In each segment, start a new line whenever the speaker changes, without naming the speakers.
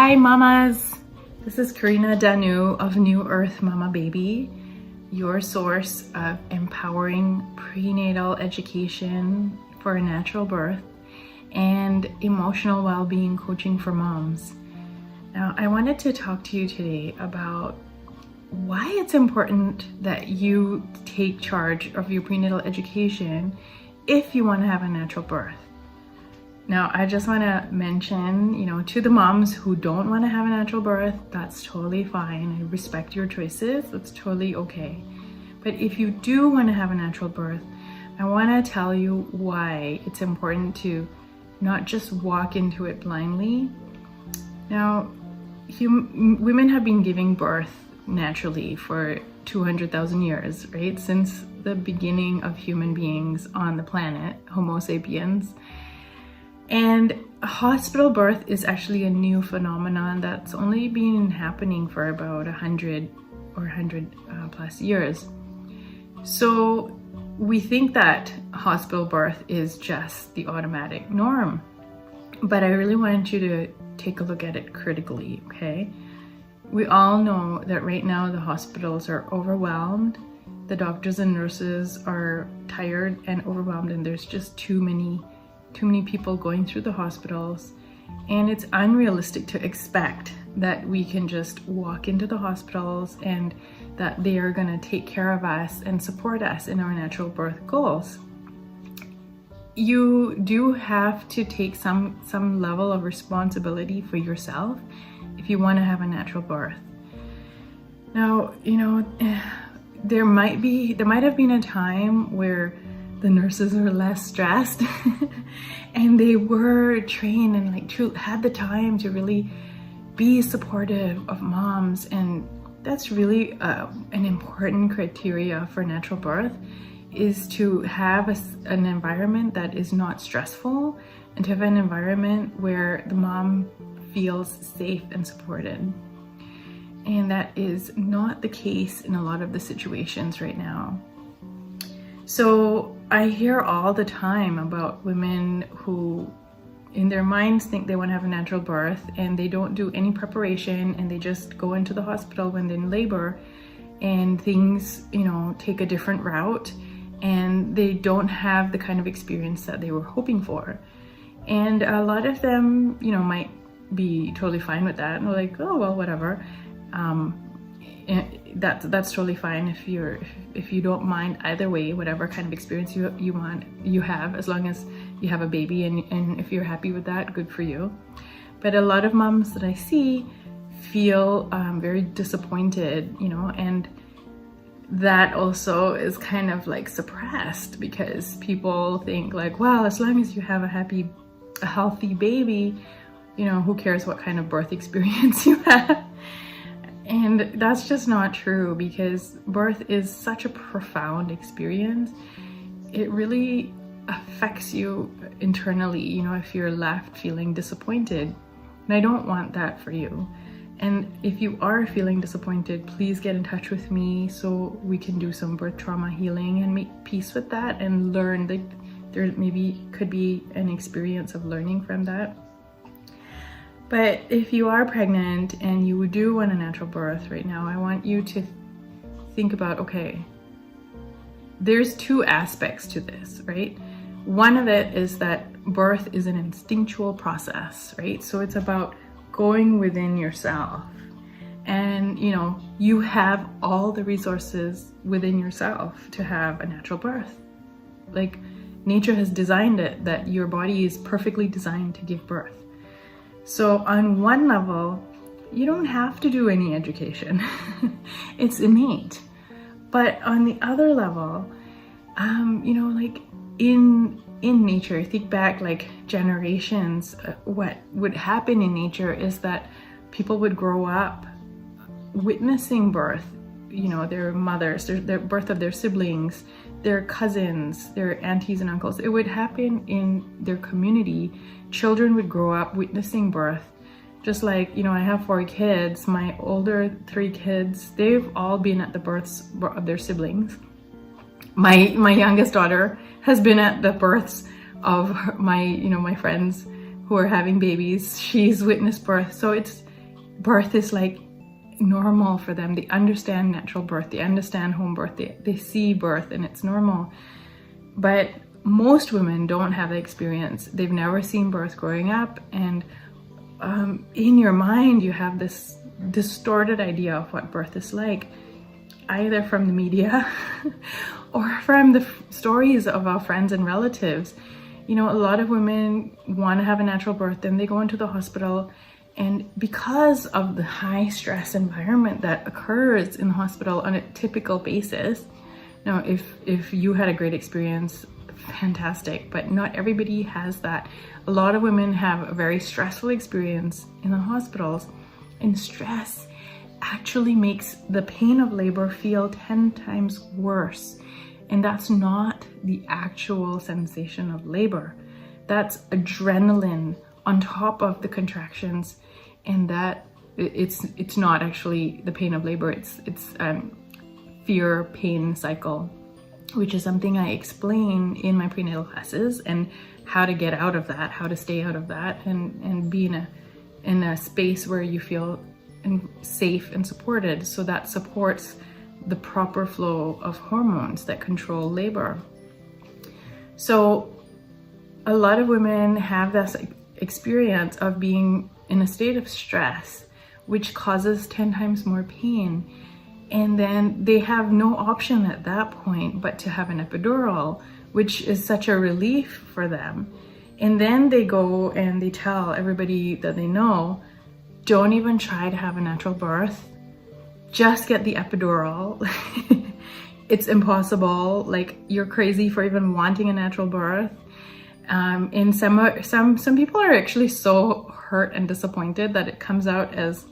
Hi mamas, this is Karina Danu of New Earth Mama Baby, your source of empowering prenatal education for a natural birth and emotional well-being coaching for moms. Now, I wanted to talk to you today about why it's important that you take charge of your prenatal education if you want to have a natural birth. Now, I just want to mention, to the moms who don't want to have a natural birth, that's totally fine. I respect your choices. That's totally okay. But if you do want to have a natural birth, I want to tell you why it's important to not just walk into it blindly. Now, women have been giving birth naturally for 200,000 years, right? Since the beginning of human beings on the planet, Homo sapiens. And a hospital birth is actually a new phenomenon that's only been happening for about 100 plus years. So we think that hospital birth is just the automatic norm. But I really wanted you to take a look at it critically, okay? We all know that right now the hospitals are overwhelmed. The doctors and nurses are tired and overwhelmed, and there's just too many people going through the hospitals, and it's unrealistic to expect that we can just walk into the hospitals and that they are going to take care of us and support us in our natural birth goals. You do have to take some level of responsibility for yourself if you want to have a natural birth. Now, there might have been a time where the nurses were less stressed and they were trained and had the time to really be supportive of moms, and that's really an important criteria for natural birth, is to have an environment that is not stressful and to have an environment where the mom feels safe and supported. And that is not the case in a lot of the situations right now. So I hear all the time about women who in their minds think they want to have a natural birth and they don't do any preparation and they just go into the hospital when they're in labor, and things, take a different route and they don't have the kind of experience that they were hoping for. And a lot of them, might be totally fine with that and they're like, oh, well, whatever. That's totally fine if you don't mind either way, whatever kind of experience you have, as long as you have a baby and if you're happy with that, good for you. But a lot of moms that I see feel very disappointed, and that also is kind of suppressed because people think well, as long as you have a healthy baby, who cares what kind of birth experience you have. And that's just not true, because birth is such a profound experience. It really affects you internally, if you're left feeling disappointed. And I don't want that for you. And if you are feeling disappointed, please get in touch with me so we can do some birth trauma healing and make peace with that and learn that there maybe could be an experience of learning from that. But if you are pregnant and you do want a natural birth right now, I want you to think about, okay, there's two aspects to this, right? One of it is that birth is an instinctual process, right? So it's about going within yourself. And, you have all the resources within yourself to have a natural birth. Nature has designed it that your body is perfectly designed to give birth. So on one level, you don't have to do any education. It's innate. But on the other level, in nature, think back generations, what would happen in nature is that people would grow up witnessing birth, their mothers, their birth of their siblings, their cousins, their aunties and uncles. It would happen in their community. Children would grow up witnessing birth. Just I have 4 kids. My older 3 kids, they've all been at the births of their siblings. My youngest daughter has been at the births of my friends who are having babies. She's witnessed birth. So birth is like normal for them. They understand natural birth, they understand home birth, they see birth and it's normal. But most women don't have the experience. They've never seen birth growing up, and in your mind you have this distorted idea of what birth is like, either from the media or from the stories of our friends and relatives. You know, a lot of women want to have a natural birth, then they go into the hospital, and because of the high stress environment that occurs in the hospital on a typical basis, now if you had a great experience, fantastic, but not everybody has that. A lot of women have a very stressful experience in the hospitals, and stress actually makes the pain of labor feel 10 times worse. And that's not the actual sensation of labor. That's adrenaline on top of the contractions, and that it's not actually the pain of labor. It's fear pain cycle, which is something I explain in my prenatal classes, and how to get out of that, how to stay out of that, and be in a space where you feel safe and supported. So that supports the proper flow of hormones that control labor. So a lot of women have this experience of being in a state of stress, which causes 10 times more pain. And then they have no option at that point but to have an epidural, which is such a relief for them. And then they go and they tell everybody that they know, don't even try to have a natural birth, just get the epidural. It's impossible, like you're crazy for even wanting a natural birth. And some people are actually so hurt and disappointed that it comes out as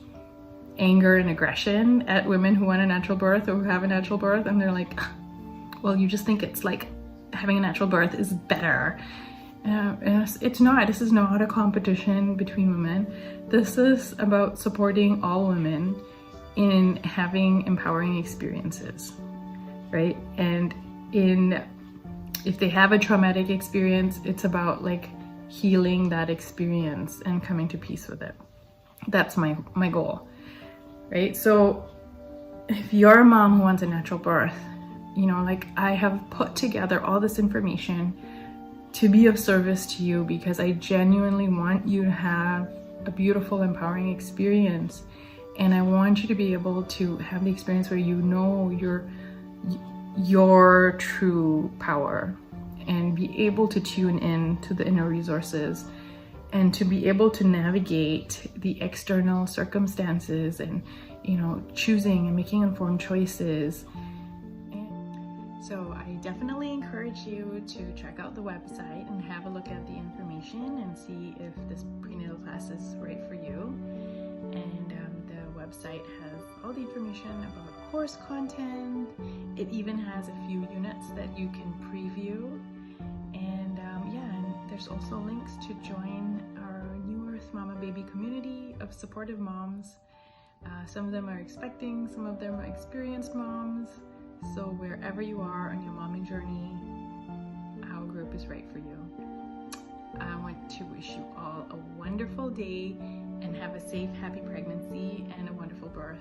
anger and aggression at women who want a natural birth or who have a natural birth, and they're like, well, you just think it's like having a natural birth is better. And it's not. This is not a competition between women. This is about supporting all women in having empowering experiences, right? And if they have a traumatic experience, it's about like healing that experience and coming to peace with it. That's my goal, right? So if you're a mom who wants a natural birth, you know, like I have put together all this information to be of service to you, because I genuinely want you to have a beautiful, empowering experience. And I want you to be able to have the experience where you know your true power, and be able to tune in to the inner resources, and to be able to navigate the external circumstances, and, you know, choosing and making informed choices. So I definitely encourage you to check out the website and have a look at the information and see if this prenatal class is right for you. And the website has all the information about course content. It even has a few units that you can preview. And and there's also links to join our New Earth Mama Baby community of supportive moms. Some of them are expecting, some of them are experienced moms. So wherever you are on your momming journey, our group is right for you. I want to wish you all a wonderful day, and have a safe, happy pregnancy and a wonderful birth.